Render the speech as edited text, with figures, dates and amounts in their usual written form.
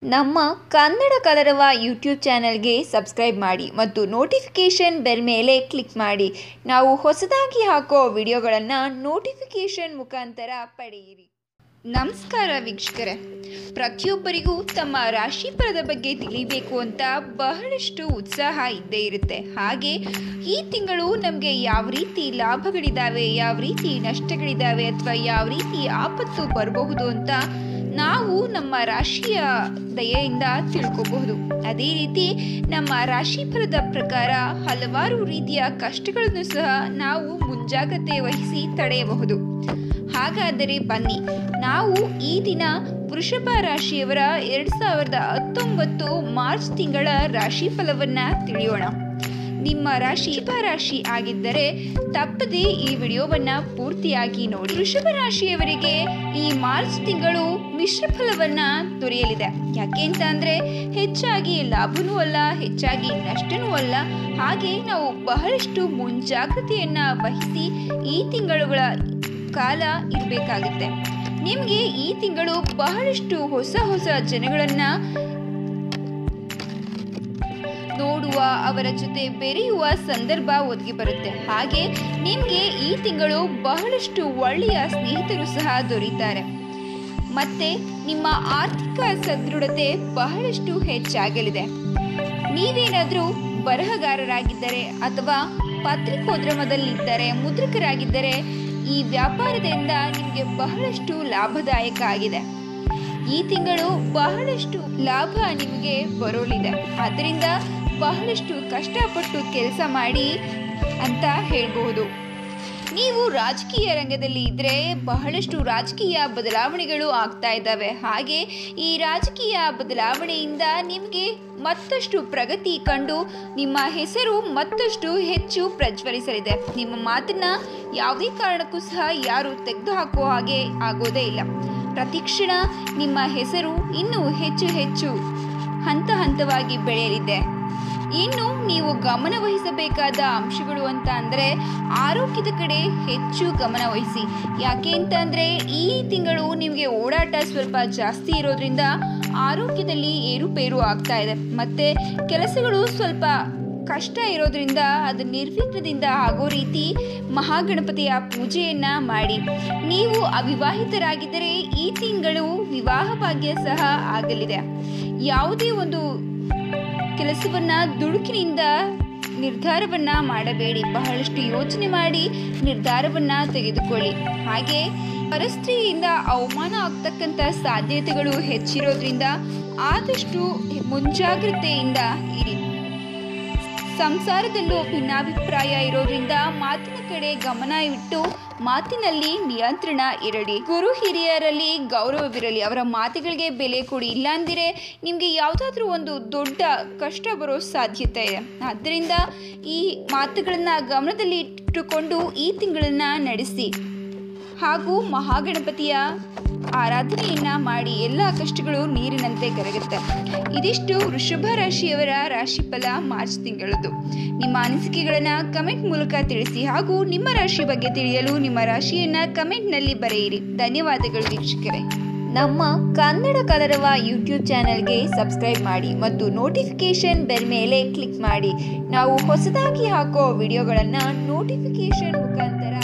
ನಮ್ಮ ಕನ್ನಡ ಕಲರವ ಯೂಟ್ಯೂಬ್ ಚಾನೆಲ್ಗೆ ಸಬ್ಸ್ಕ್ರೈಬ್ ಮಾಡಿ ಮತ್ತು ನೋಟಿಫಿಕೇಷನ್ ಬೆಲ್ ಮೇಲೆ ಕ್ಲಿಕ್ ಮಾಡಿ. ನಾವು ಹೊಸದಾಗಿ ಹಾಕೋ ವಿಡಿಯೋಗಳನ್ನು ನೋಟಿಫಿಕೇಷನ್ ಮುಖಾಂತರ ಪಡೆಯಿರಿ. ನಮಸ್ಕಾರ ವೀಕ್ಷಕರೇ, ಪ್ರತಿಯೊಬ್ಬರಿಗೂ ತಮ್ಮ ರಾಶಿ ಫಲದ ಬಗ್ಗೆ ತಿಳಿಬೇಕು ಅಂತ ಬಹಳಷ್ಟು ಉತ್ಸಾಹ ಇದ್ದೇ ಇರುತ್ತೆ. ಹಾಗೆ ಈ ತಿಂಗಳು ನಮಗೆ ಯಾವ ರೀತಿ ಲಾಭಗಳಿದ್ದಾವೆ, ಯಾವ ರೀತಿ ನಷ್ಟಗಳಿದ್ದಾವೆ, ಅಥವಾ ಯಾವ ರೀತಿ ಆಪತ್ತು ಬರಬಹುದು ಅಂತ ನಾವು ನಮ್ಮ ರಾಶಿಯ ದಯೆಯಿಂದ ತಿಳ್ಕೋಬಹುದು. ಅದೇ ರೀತಿ ನಮ್ಮ ರಾಶಿ ಫಲದ ಪ್ರಕಾರ ಹಲವಾರು ರೀತಿಯ ಕಷ್ಟಗಳನ್ನು ಸಹ ನಾವು ಮುಂಜಾಗ್ರತೆ ವಹಿಸಿ ತಡೆಯಬಹುದು. ಹಾಗಾದರೆ ಬನ್ನಿ, ನಾವು ಈ ದಿನ ವೃಷಭ ರಾಶಿಯವರ 2019 ಮಾರ್ಚ್ ತಿಂಗಳ ರಾಶಿ ಫಲವನ್ನ ತಿಳಿಯೋಣ. ನಿಮ್ಮ ರಾಶಿ ರಾಶಿ ಆಗಿದ್ದರೆ ತಪ್ಪದೆ ಈ ವಿಡಿಯೋವನ್ನ ಪೂರ್ತಿಯಾಗಿ ನೋಡಿ. ವೃಷಭ ರಾಶಿಯವರಿಗೆ ಈ ಮಾರ್ಚ್ ತಿಂಗಳು ಮಿಶ್ರ ಫಲವನ್ನ ದೊರೆಯಲಿದೆ. ಯಾಕೆ ಅಂತ ಅಂದ್ರೆ ಹೆಚ್ಚಾಗಿ ಲಾಭನೂ ಅಲ್ಲ, ಹೆಚ್ಚಾಗಿ ನಷ್ಟನೂ ಅಲ್ಲ. ಹಾಗೆ ನಾವು ಬಹಳಷ್ಟು ಮುಂಜಾಗ್ರತೆಯನ್ನ ವಹಿಸಿ ಈ ತಿಂಗಳುಗಳ ಕಾಲ ಇರಬೇಕಾಗುತ್ತೆ. ನಿಮಗೆ ಈ ತಿಂಗಳು ಬಹಳಷ್ಟು ಹೊಸ ಜನಗಳನ್ನ ನೋಡುವ, ಅವರ ಜೊತೆ ಬೆರೆಯುವ ಸಂದರ್ಭ ಒದಗಿ ಬರುತ್ತೆ. ಹಾಗೆ ನಿಮಗೆ ಈ ತಿಂಗಳು ಬಹಳಷ್ಟು ಒಳ್ಳೆಯ ಸ್ನೇಹಿತರು ಸಹ ದೊರೀತಾರೆ. ಮತ್ತೆ ನಿಮ್ಮ ಆರ್ಥಿಕ ಸದೃಢತೆ ಬಹಳಷ್ಟು ಹೆಚ್ಚಾಗಲಿದೆ. ನೀವೇನಾದರೂ ಬರಹಗಾರರಾಗಿದ್ದರೆ ಅಥವಾ ಪತ್ರಿಕೋದ್ಯಮದಲ್ಲಿದ್ದರೆ, ಮುದ್ರಕರಾಗಿದ್ದರೆ ಈ ವ್ಯಾಪಾರದಿಂದ ನಿಮಗೆ ಬಹಳಷ್ಟು ಲಾಭದಾಯಕ ಆಗಿದೆ. ಈ ತಿಂಗಳು ಬಹಳಷ್ಟು ಲಾಭ ನಿಮಗೆ ಬರೋಲಿದೆ. ಆದ್ದರಿಂದ ಬಹಳಷ್ಟು ಕಷ್ಟಪಟ್ಟು ಕೆಲಸ ಮಾಡಿ ಅಂತ ಹೇಳ್ಬಹುದು. ನೀವು ರಾಜಕೀಯ ರಂಗದಲ್ಲಿ ಇದ್ದರೆ ಬಹಳಷ್ಟು ರಾಜಕೀಯ ಬದಲಾವಣೆಗಳು ಆಗ್ತಾ ಇದ್ದಾವೆ. ಹಾಗೆ ಈ ರಾಜಕೀಯ ಬದಲಾವಣೆಯಿಂದ ನಿಮಗೆ ಮತ್ತಷ್ಟು ಪ್ರಗತಿ ಕಂಡು ನಿಮ್ಮ ಹೆಸರು ಮತ್ತಷ್ಟು ಹೆಚ್ಚು ಪ್ರಜ್ವಲಿಸಲಿದೆ. ನಿಮ್ಮ ಮಾತನ್ನ ಯಾವುದೇ ಕಾರಣಕ್ಕೂ ಸಹ ಯಾರು ತೆಗೆದುಹಾಕುವ ಹಾಗೆ ಆಗೋದೇ ಇಲ್ಲ. ಪ್ರತಿಕ್ಷಣ ನಿಮ್ಮ ಹೆಸರು ಇನ್ನೂ ಹೆಚ್ಚು ಹಂತವಾಗಿ ಬೆಳೆಯಲಿದೆ. ಇನ್ನು ನೀವು ಗಮನ ವಹಿಸಬೇಕಾದ ಅಂಶಗಳು ಅಂತ ಅಂದರೆ ಆರೋಗ್ಯದ ಕಡೆ ಹೆಚ್ಚು ಗಮನ ವಹಿಸಿ. ಯಾಕೆ ಅಂತ ಅಂದರೆ ಈ ತಿಂಗಳು ನಿಮಗೆ ಓಡಾಟ ಸ್ವಲ್ಪ ಜಾಸ್ತಿ ಇರೋದ್ರಿಂದ ಆರೋಗ್ಯದಲ್ಲಿ ಏರುಪೇರು ಆಗ್ತಾ ಇದೆ. ಮತ್ತು ಕೆಲಸಗಳು ಸ್ವಲ್ಪ ಕಷ್ಟ ಇರೋದ್ರಿಂದ ಅದು ನಿರ್ವಿಘ್ನದಿಂದ ಆಗೋ ರೀತಿ ಮಹಾಗಣಪತಿಯ ಪೂಜೆಯನ್ನ ಮಾಡಿ. ನೀವು ಅವಿವಾಹಿತರಾಗಿದ್ದರೆ ಈ ತಿಂಗಳು ವಿವಾಹ ಭಾಗ್ಯ ಸಹ ಆಗಲಿದೆ. ಯಾವುದೇ ಒಂದು ಕೆಲಸವನ್ನ ದುಡುಕಿನಿಂದ ನಿರ್ಧಾರವನ್ನ ಮಾಡಬೇಡಿ. ಬಹಳಷ್ಟು ಯೋಚನೆ ಮಾಡಿ ನಿರ್ಧಾರವನ್ನ ತೆಗೆದುಕೊಳ್ಳಿ. ಹಾಗೆ ಪರಸ್ತ್ರೀಯಿಂದ ಅವಮಾನ ಆಗ್ತಕ್ಕಂಥ ಸಾಧ್ಯತೆಗಳು ಹೆಚ್ಚಿರೋದ್ರಿಂದ ಆದಷ್ಟು ಮುಂಜಾಗ್ರತೆಯಿಂದ ಇರಿ. ಸಂಸಾರದಲ್ಲೂ ಭಿನ್ನಾಭಿಪ್ರಾಯ ಇರೋದ್ರಿಂದ ಮಾತಿನ ಕಡೆ ಗಮನ ಇಟ್ಟು ಮಾತಿನಲ್ಲಿ ನಿಯಂತ್ರಣ ಇರಲಿ. ಗುರು ಹಿರಿಯರಲ್ಲಿ ಗೌರವವಿರಲಿ, ಅವರ ಮಾತುಗಳಿಗೆ ಬೆಲೆ ಕೊಡಿ. ಇಲ್ಲಾಂದಿರೆ ನಿಮಗೆ ಯಾವುದಾದ್ರೂ ಒಂದು ದೊಡ್ಡ ಕಷ್ಟ ಬರೋ ಸಾಧ್ಯತೆ ಇದೆ. ಆದ್ದರಿಂದ ಈ ಮಾತುಗಳನ್ನು ಗಮನದಲ್ಲಿ ಇಟ್ಟುಕೊಂಡು ಈ ತಿಂಗಳನ್ನ ನಡೆಸಿ. ಹಾಗೂ ಮಹಾಗಣಪತಿಯ ಆರಾಧನೆಯನ್ನ ಮಾಡಿ. ಎಲ್ಲ ಕಷ್ಟಗಳು ನೀರಿನಂತೆ ಕರಗುತ್ತೆ. ಇದಿಷ್ಟು ವೃಷಭ ರಾಶಿಯವರ ರಾಶಿಫಲ ಮಾರ್ಚ್ ತಿಂಗಳದ್ದು. ನಿಮ್ಮ ಅನಿಸಿಕೆಗಳನ್ನು ಕಮೆಂಟ್ ಮೂಲಕ ತಿಳಿಸಿ. ಹಾಗೂ ನಿಮ್ಮ ರಾಶಿ ಬಗ್ಗೆ ತಿಳಿಯಲು ನಿಮ್ಮ ರಾಶಿಯನ್ನ ಕಮೆಂಟ್ನಲ್ಲಿ ಬರೆಯಿರಿ. ಧನ್ಯವಾದಗಳು ವೀಕ್ಷಕರೇ. ನಮ್ಮ ಕನ್ನಡ ಕಲರವ ಯೂಟ್ಯೂಬ್ ಚಾನೆಲ್ಗೆ ಸಬ್ಸ್ಕ್ರೈಬ್ ಮಾಡಿ ಮತ್ತು ನೋಟಿಫಿಕೇಷನ್ ಬೆಲ್ ಮೇಲೆ ಕ್ಲಿಕ್ ಮಾಡಿ. ನಾವು ಹೊಸದಾಗಿ ಹಾಕೋ ವಿಡಿಯೋಗಳನ್ನು ನೋಟಿಫಿಕೇಷನ್ ಮುಖಾಂತರ